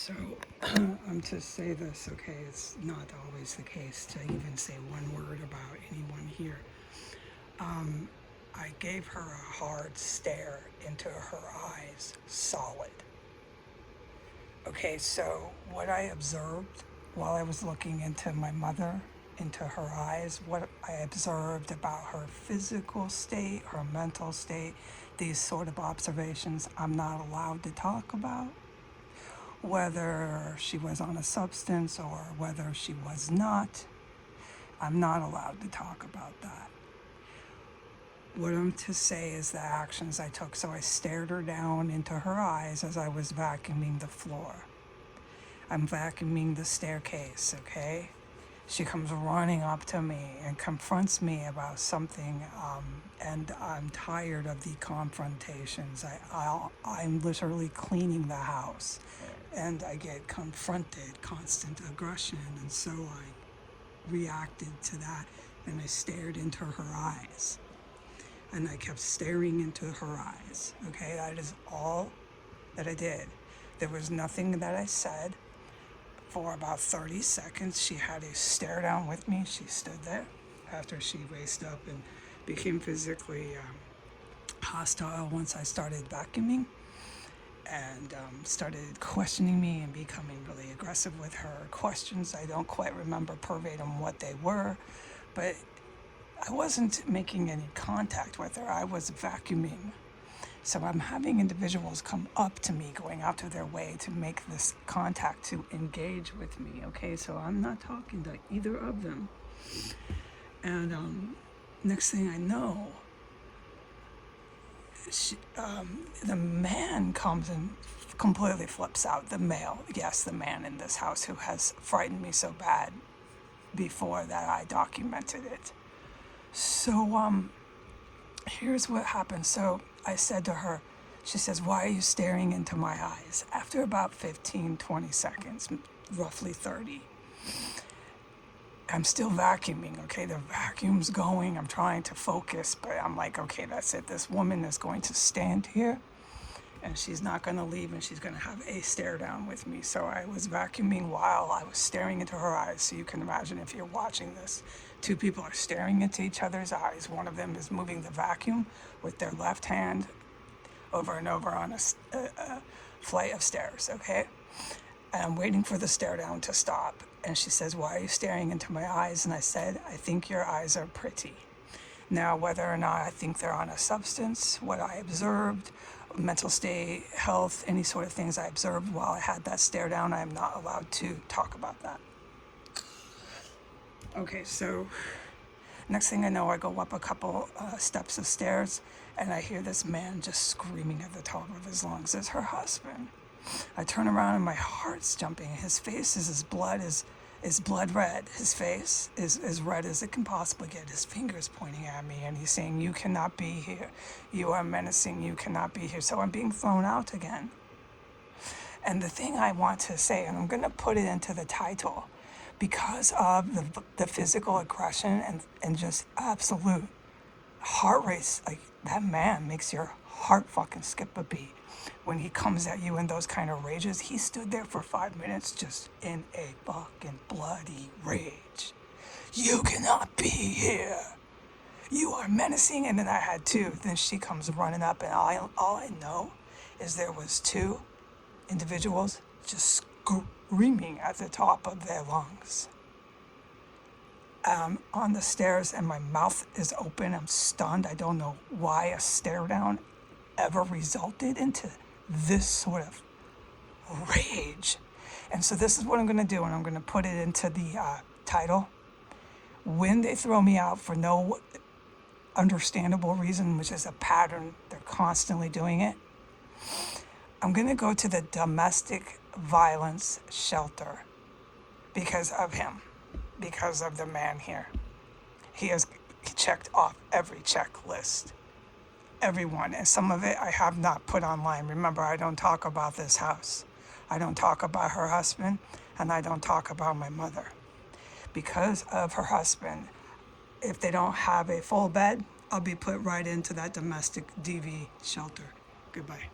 So I'm to say this, okay? It's not always the case to even say one word about anyone here. I gave her a hard stare into her eyes, solid. Okay, so what I observed while I was looking into my mother, into her eyes, what I observed about her physical state, her mental state, these sort of observations I'm not allowed to talk about. Whether she was on a substance or whether she was not, I'm not allowed to talk about that. What I'm to say is the actions I took. So I stared her down into her eyes as I was vacuuming the floor. I'm vacuuming the staircase, okay? She comes running up to me and confronts me about something, and I'm tired of the confrontations. I'm literally cleaning the house, and I get confronted, constant aggression, and so I reacted to that, and I stared into her eyes. And I kept staring into her eyes, okay? That is all that I did. There was nothing that I said. For about 30 seconds, she had a stare down with me. She stood there after she raced up and became physically hostile once I started vacuuming and started questioning me and becoming really aggressive with her questions. I don't quite remember verbatim what they were, but I wasn't making any contact with her. I was vacuuming. So I'm having individuals come up to me, going out of their way to make this contact, to engage with me, okay? So I'm not talking to either of them. And next thing I know, the man comes and completely flips out. The male, yes, the man in this house who has frightened me so bad before that I documented it. So here's what happened. So I said to her, she says, "Why are you staring into my eyes?" After about 15, 20 seconds, roughly 30, I'm still vacuuming, okay? The vacuum's going. I'm trying to focus, but I'm like, okay, that's it. This woman is going to stand here and she's not going to leave and she's going to have a stare down with me. So I was vacuuming while I was staring into her eyes. So you can imagine if you're watching this, two people are staring into each other's eyes. One of them is moving the vacuum with their left hand over and over on a flight of stairs, okay? And I'm waiting for the stare down to stop. And she says, "Why are you staring into my eyes?" And I said, "I think your eyes are pretty." Now, whether or not I think they're on a substance, what I observed, mental state, health, any sort of things I observed while I had that stare down, I am not allowed to talk about that. Okay, so next thing I know, I go up a couple steps of stairs and I hear this man just screaming at the top of his lungs. It's her husband. I turn around and my heart's jumping. His face is blood red. His face is as red as it can possibly get. His finger's pointing at me and he's saying, "You cannot be here. You are menacing. You cannot be here." So I'm being thrown out again. And the thing I want to say, and I'm going to put it into the title, because of the physical aggression and just absolute heart race, like that man makes your heart fucking skip a beat when he comes at you in those kind of rages. He stood there for 5 minutes just in a fucking bloody rage. "You cannot be here. You are menacing." And then I had two. Then she comes running up and all I know is there was two individuals just screaming at the top of their lungs. On the stairs and my mouth is open. I'm stunned. I don't know why a stare down ever resulted into this sort of rage. And so this is what I'm going to do, and I'm going to put it into the title. When they throw me out for no understandable reason, which is a pattern, they're constantly doing it, I'm going to go to the domestic violence shelter because of him, because of the man here. He checked off every checklist, everyone, and some of it I have not put online. Remember, I don't talk about this house. I don't talk about her husband, and I don't talk about my mother. Because of her husband, if they don't have a full bed, I'll be put right into that domestic DV shelter. Goodbye.